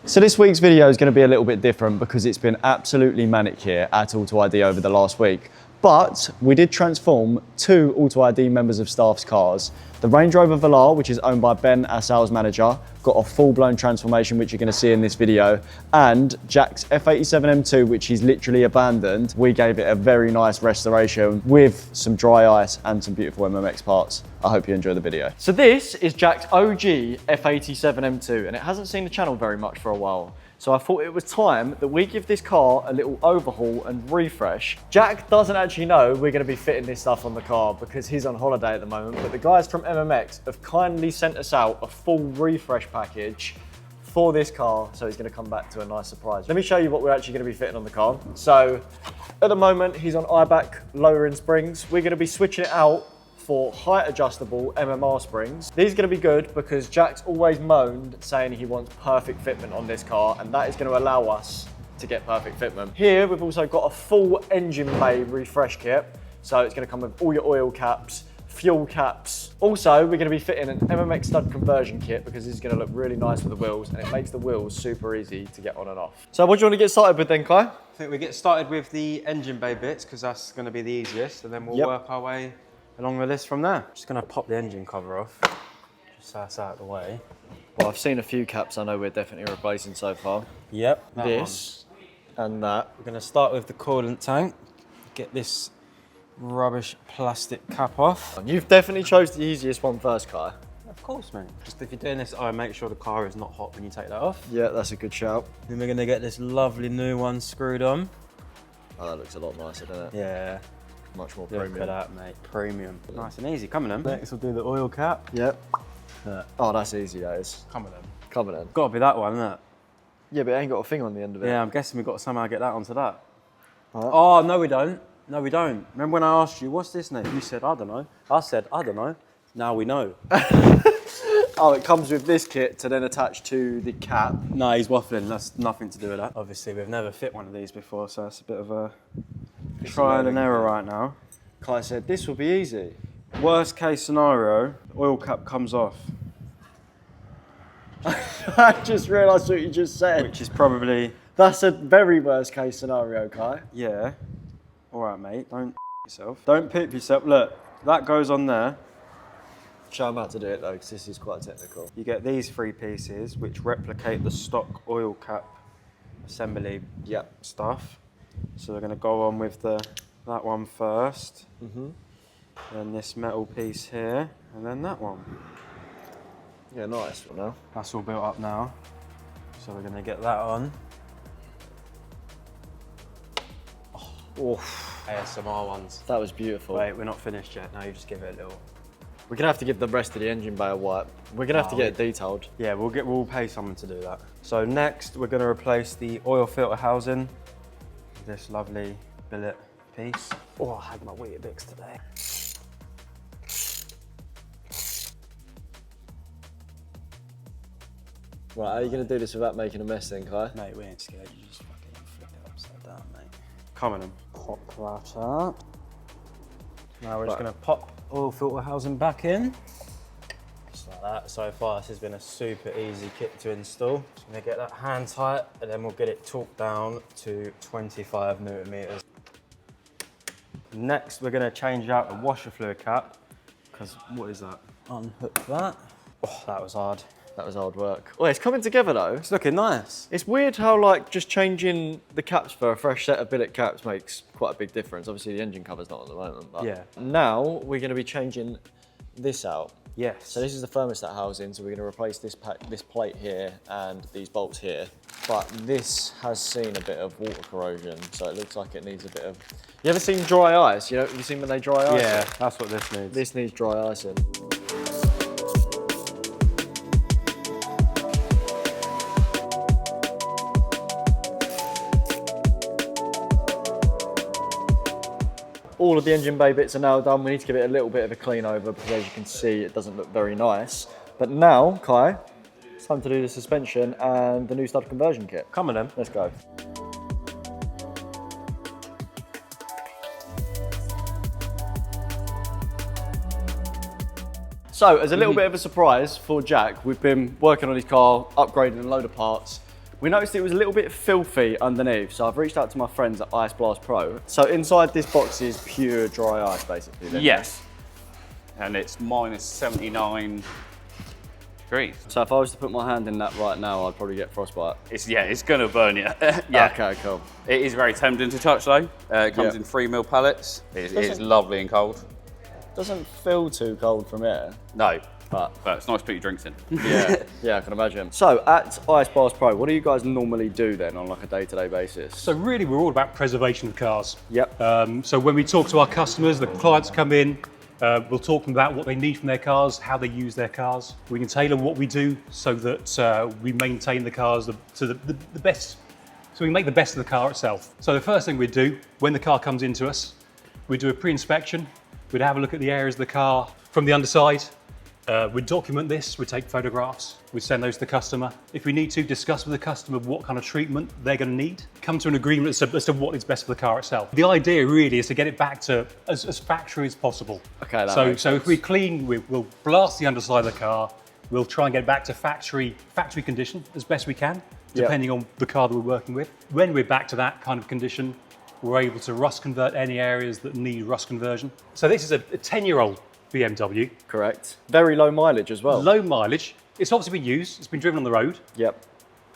So this week's video is going to be a little bit different because it's been absolutely manic here at AUTOID over the last week. But we did transform two AUTOID members of staff's cars. The Range Rover Velar, which is owned by Ben, our sales manager, got a full-blown transformation, which you're going to see in this video. And Jacks F87 M2, which he's literally abandoned, we gave it a very nice restoration with some dry ice and some beautiful MMX parts. I hope you enjoy the video. So this is Jack's OG F87 M2, and it hasn't seen the channel very much for a while. So I thought it was time that we give this car a little overhaul and refresh. Jack doesn't actually know we're going to be fitting this stuff on the car because he's on holiday at the moment, but the guys from MMX have kindly sent us out a full refresh package for this car, so he's going to come back to a nice surprise. Let me show you what we're actually going to be fitting on the car. So at the moment, he's on I-back lowering springs. We're going to be switching it out for height adjustable MMR springs. These are going to be good because Jack's always moaned saying he wants perfect fitment on this car, and that is going to allow us to get perfect fitment. Here we've also got a full engine bay refresh kit, so it's going to come with all your oil caps, fuel caps. Also, we're going to be fitting an MMX stud conversion kit because this is going to look really nice with the wheels, and it makes the wheels super easy to get on and off. So what do you want to get started with then, Kai? I think we get started with the engine bay bits because that's going to be the easiest, and then we'll work our way along the list from there. Just going to pop the engine cover off, just so that's out of the way. Well, I've seen a few caps I know we're definitely replacing so far. Yep. This and that. We're going to start with the coolant tank, get this rubbish plastic cap off. You've definitely chose the easiest one first, Kai. Of course, mate. Just if you're doing this, I make sure the car is not hot when you take that off. Yeah, that's a good shout. Then we're going to get this lovely new one screwed on. Oh, that looks a lot nicer, doesn't it? Yeah. Much more Look premium. at that, mate. Premium. Nice and easy. Coming in. Next, we'll do the oil cap. Yep. Oh, that's easy, that is. Coming in. Coming in. Got to be that one, isn't it? Yeah, but it ain't got a thing on the end of it. Yeah, I'm guessing we've got to somehow get that onto that. Right. Oh, no we don't. No we don't. Remember when I asked you, what's this name? You said, I don't know. I said, I don't know. Now we know. Oh, it comes with this kit to then attach to the cap. No, he's waffling. That's nothing to do with that. Obviously, we've never fit one of these before, so it's a bit of a trial and error right now. Kai said, this will be easy. Worst case scenario, oil cap comes off. I just realised what you just said. Which is probably... That's a very worst case scenario, Kai. Yeah. All right, mate. Don't yourself. Don't poop yourself. Look, that goes on there. Show them how to do it though, because this is quite technical. You get these three pieces, which replicate the stock oil cap assembly stuff. So we're going to go on with that one first. Then this metal piece here, and then that one. Yeah, nice. Now that's all built up now. So we're going to get that on. Oh, ASMR ones. that was beautiful. Wait, we're not finished yet. Now you just give it a little. We're gonna have to give the rest of the engine bay a wipe. We're gonna have to get it detailed. Yeah, we'll pay someone to do that. So next, we're gonna replace the oil filter housing with this lovely billet piece. Oh, I had my Weetabix today. Right, how are you gonna do this without making a mess then, Kai? Mate, we ain't scared. You just fucking flip it upside down, mate. Come on in. Pop that up. Now we're just gonna pop oil filter housing back in. Just like that. So far, this has been a super easy kit to install. Just gonna get that hand tight, and then we'll get it torqued down to 25 Newton meters. Next, we're gonna change out the washer fluid cap, because what is that? Unhook that. Oh, that was hard. That was hard work. Oh, it's coming together though. It's looking nice. It's weird how like just changing the caps for a fresh set of billet caps makes quite a big difference. Obviously the engine cover's not at the moment, but yeah. Now we're gonna be changing this out. Yes. So this is the thermostat housing, so we're gonna replace this plate here and these bolts here. But this has seen a bit of water corrosion, so it looks like it needs a bit of... You ever seen dry ice? You know, have you seen when they dry ice? Yeah, that's what this needs. This needs dry icing. All of the engine bay bits are now done. We need to give it a little bit of a clean over because as you can see, it doesn't look very nice. But now, Kai, it's time to do the suspension and the new stud conversion kit. Come on then. Let's go. So, as a little bit of a surprise for Jack, we've been working on his car, upgrading a load of parts. We noticed it was a little bit filthy underneath, so I've reached out to my friends at Ice Blast Pro. So inside this box is pure dry ice, basically. Then, yes. And it's -79 degrees. So if I was to put my hand in that right now, I'd probably get frostbite. It's gonna burn you. Yeah. Okay, cool. It is very tempting to touch though. It comes in 3mm pallets. It is lovely and cold. Doesn't feel too cold from here. No, but it's nice to put your drinks in. Yeah, I can imagine. So at Ice Blast Pro, what do you guys normally do then on like a day-to-day basis? So really, we're all about preservation of cars. Yep. So when we talk to our customers, the clients come in, we'll talk to them about what they need from their cars, how they use their cars. We can tailor what we do so that we maintain the cars to the best. So we make the best of the car itself. So the first thing we do when the car comes into us, we do a pre-inspection. We'd have a look at the areas of the car from the underside. We'd document this, we'd take photographs, we'd send those to the customer. If we need to, discuss with the customer what kind of treatment they're going to need, come to an agreement as to what is best for the car itself. The idea really is to get it back to as factory as possible. Okay, so if we clean, we'll blast the underside of the car, we'll try and get it back to factory condition as best we can, depending on the car that we're working with. When we're back to that kind of condition, we're able to rust convert any areas that need rust conversion. So this is a 10-year-old BMW. Correct. Very low mileage as well. Low mileage. It's obviously been used. It's been driven on the road. Yep.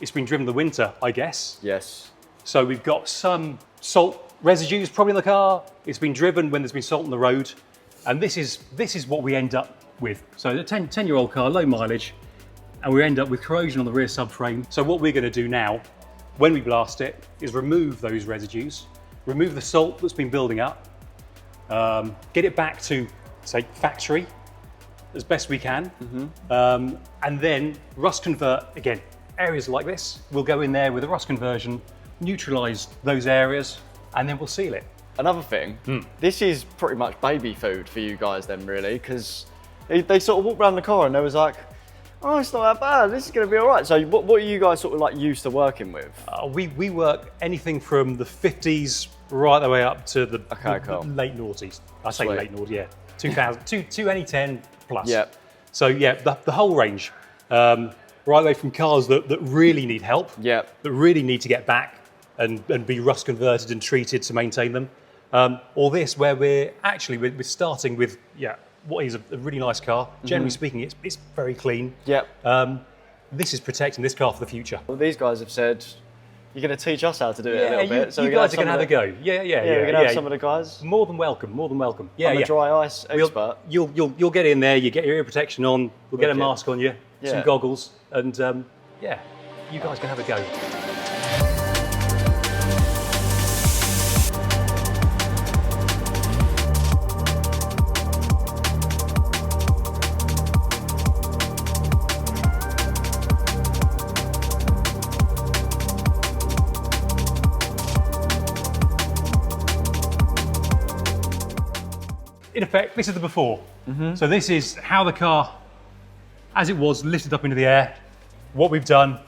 It's been driven in the winter, I guess. Yes. So we've got some salt residues probably in the car. It's been driven when there's been salt on the road. And this is what we end up with. So a 10-year-old car, low mileage, and we end up with corrosion on the rear subframe. So what we're going to do now, when we blast it, is remove those residues, remove the salt that's been building up, get it back to, say, factory as best we can, and then rust convert again. Areas like this, we'll go in there with a rust conversion, neutralise those areas, and then we'll seal it. Another thing, this is pretty much baby food for you guys then really, because they sort of walked around the car and they was like, oh, it's not that bad, this is going to be all right. So what are you guys sort of like used to working with? We work anything from the 50s right the way up to the late noughties. I say late noughties, yeah. 2000, 2010 plus. Yep. So yeah, the whole range. Right away from cars that really need help, that really need to get back and be rust converted and treated to maintain them. Or this where we're starting with, what is a really nice car. Generally speaking, it's very clean. This is protecting this car for the future. Well, these guys have said, you're going to teach us how to do it a little bit. So you guys are going to have a go. We're going to have some of the guys. More than welcome, more than welcome. I'm a dry ice expert. You'll get in there, you get your ear protection on, we'll get a mask on you, some goggles, and you guys can have a go. In effect, this is the before. So this is how the car, as it was, lifted up into the air. What we've done,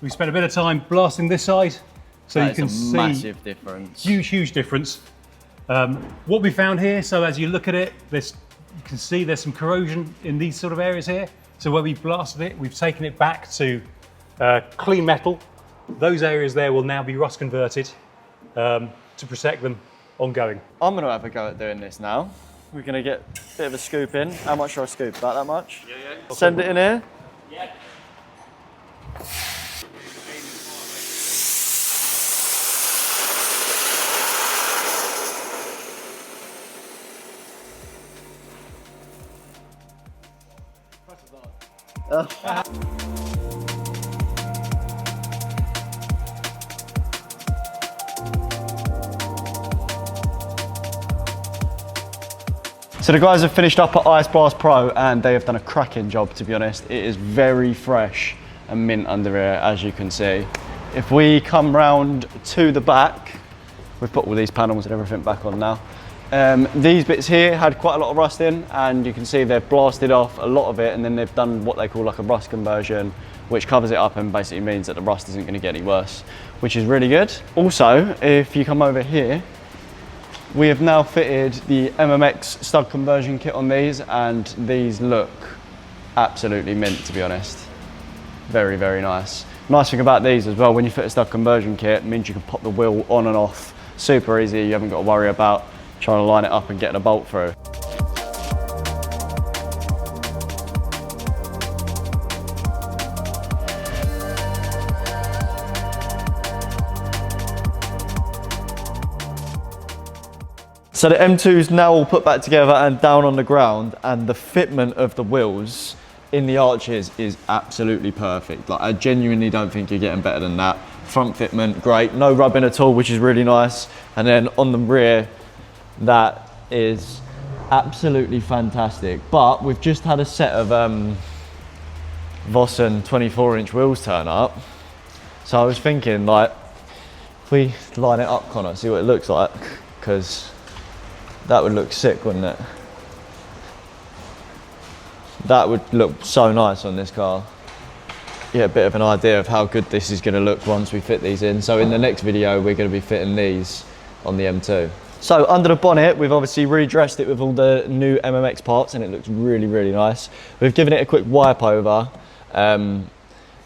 we've spent a bit of time blasting this side, so you can see massive difference. Huge difference. What we found here, so as you look at it, you can see there's some corrosion in these sort of areas here. So where we blasted it, we've taken it back to clean metal. Those areas there will now be rust converted to protect them ongoing. I'm going to have a go at doing this now. We're going to get a bit of a scoop in. How much should I scoop? About that much? Yeah. Send it in here? Yeah. So the guys have finished up at Ice Blast Pro and they have done a cracking job, to be honest. It is very fresh and mint under here, as you can see. If we come round to the back, we've put all these panels and everything back on now. These bits here had quite a lot of rust in, and you can see they've blasted off a lot of it, and then they've done what they call like a rust conversion, which covers it up and basically means that the rust isn't going to get any worse, which is really good. Also, if you come over here, we have now fitted the MMX stud conversion kit on these, and these look absolutely mint, to be honest. Very, very nice. Nice thing about these as well, when you fit a stud conversion kit, it means you can pop the wheel on and off super easy. You haven't got to worry about trying to line it up and getting a bolt through. So the M2's now all put back together and down on the ground, and the fitment of the wheels in the arches is absolutely perfect. Like, I genuinely don't think you're getting better than that. Front fitment, great. No rubbing at all, which is really nice. And then on the rear, that is absolutely fantastic. But we've just had a set of Vossen 24-inch wheels turn up. So I was thinking, like, if we line it up, Connor, see what it looks like, because that would look sick, wouldn't it? That would look so nice on this car. Yeah, a bit of an idea of how good this is going to look once we fit these in. So in the next video, we're going to be fitting these on the M2. So under the bonnet, we've obviously redressed it with all the new MMX parts, and it looks really, really nice. We've given it a quick wipe over,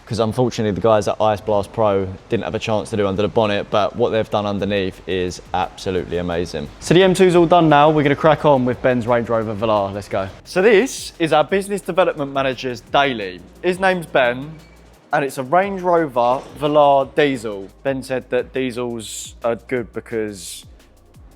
because unfortunately the guys at Ice Blast Pro didn't have a chance to do under the bonnet, but what they've done underneath is absolutely amazing. So the M2's all done now. We're gonna crack on with Ben's Range Rover Velar. Let's go. So this is our business development manager's daily. His name's Ben, and it's a Range Rover Velar diesel. Ben said that diesels are good because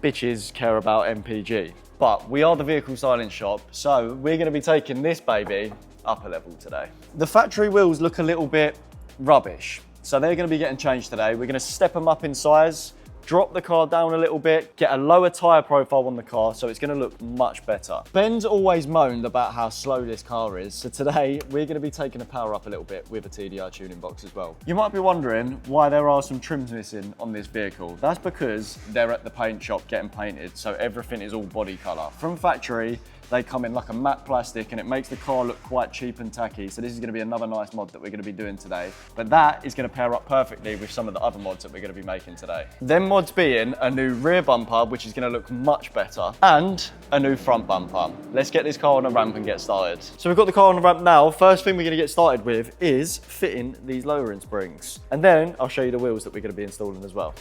bitches care about MPG. But we are the vehicle styling shop, so we're gonna be taking this baby up a level today. The factory wheels look a little bit rubbish, so they're going to be getting changed today. We're going to step them up in size, drop the car down a little bit, get a lower tyre profile on the car, so it's going to look much better. Ben's always moaned about how slow this car is, so today we're going to be taking the power up a little bit with a TDI tuning box as well. You might be wondering why there are some trims missing on this vehicle. That's because they're at the paint shop getting painted, so everything is all body colour. From factory, they come in like a matte plastic, and it makes the car look quite cheap and tacky. So this is going to be another nice mod that we're going to be doing today. But that is going to pair up perfectly with some of the other mods that we're going to be making today. Them mods being a new rear bumper, which is going to look much better, and a new front bumper. Let's get this car on the ramp and get started. So we've got the car on the ramp now. First thing we're going to get started with is fitting these lowering springs. And then I'll show you the wheels that we're going to be installing as well.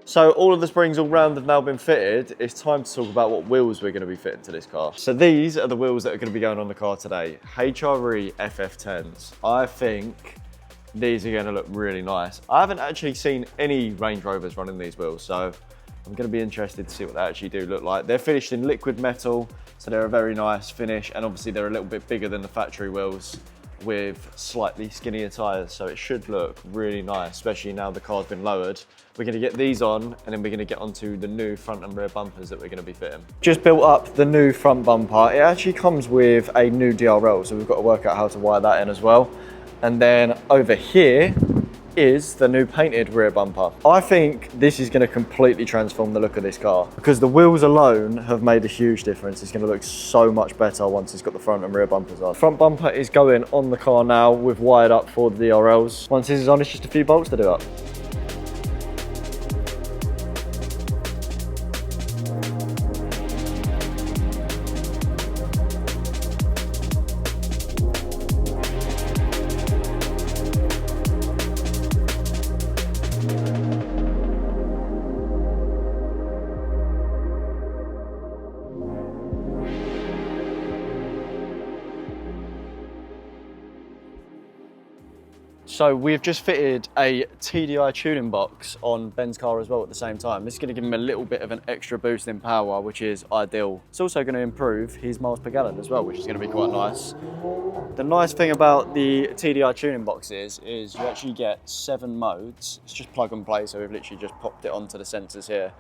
So all of the springs all round have now been fitted. It's time to talk about what wheels we're going to be fitting to this car. So these are the wheels that are going to be going on the car today. HRE FF10s. I think these are going to look really nice. I haven't actually seen any Range Rovers running these wheels, so I'm going to be interested to see what they actually do look like. They're finished in liquid metal, so they're a very nice finish, and obviously they're a little bit bigger than the factory wheels with slightly skinnier tyres, so it should look really nice, especially now the car's been lowered. We're going to get these on, and then we're going to get onto the new front and rear bumpers that we're going to be fitting. Just built up the new front bumper. It actually comes with a new DRL, so we've got to work out how to wire that in as well. And then over here is the new painted rear bumper. I think this is going to completely transform the look of this car, because the wheels alone have made a huge difference. It's going to look so much better once it's got the front and rear bumpers on. Front bumper is going on the car now. We've wired up for the DRLs. Once this is on, it's just a few bolts to do up. So we've just fitted a TDI tuning box on Ben's car as well at the same time. This is going to give him a little bit of an extra boost in power, which is ideal. It's also going to improve his miles per gallon as well, which is going to be quite nice. The nice thing about the TDI tuning box is you actually get 7 modes. It's just plug and play, so we've literally just popped it onto the sensors here.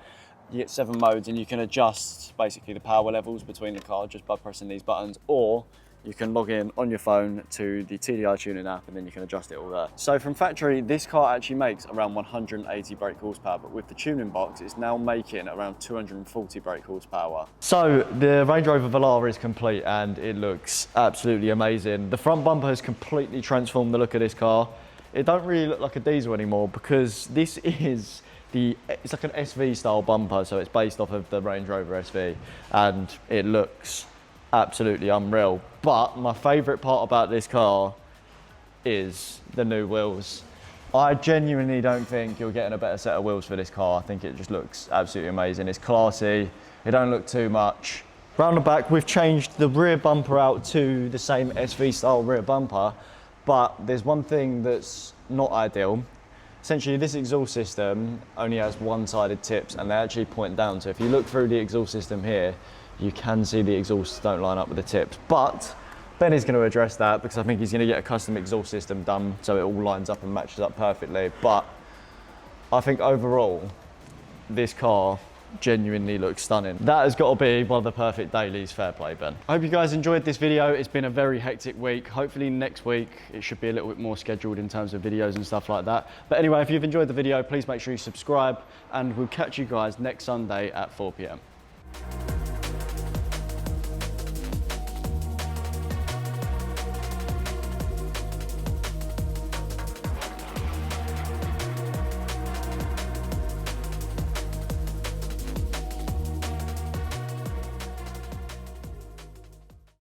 You get 7 modes, and you can adjust basically the power levels between the car just by pressing these buttons, or you can log in on your phone to the TDI Tuning app, and then you can adjust it all there. So from factory, this car actually makes around 180 brake horsepower, but with the tuning box, it's now making around 240 brake horsepower. So the Range Rover Velar is complete and it looks absolutely amazing. The front bumper has completely transformed the look of this car. It don't really look like a diesel anymore because this is it's like an SV style bumper, so it's based off of the Range Rover SV, and it looks absolutely unreal. But my favourite part about this car is the new wheels. I genuinely don't think you're getting a better set of wheels for this car. I think it just looks absolutely amazing. It's classy, it don't look too much. Round the back, we've changed the rear bumper out to the same SV style rear bumper, but there's one thing that's not ideal. Essentially, this exhaust system only has one-sided tips and they actually point down. So if you look through the exhaust system here, you can see the exhausts don't line up with the tips. But Ben is going to address that because I think he's going to get a custom exhaust system done so it all lines up and matches up perfectly. But I think overall, this car genuinely looks stunning. That has got to be one of the perfect dailies. Fair play, Ben. I hope you guys enjoyed this video. It's been a very hectic week. Hopefully next week it should be a little bit more scheduled in terms of videos and stuff like that. But anyway, if you've enjoyed the video, please make sure you subscribe and we'll catch you guys next Sunday at 4 p.m.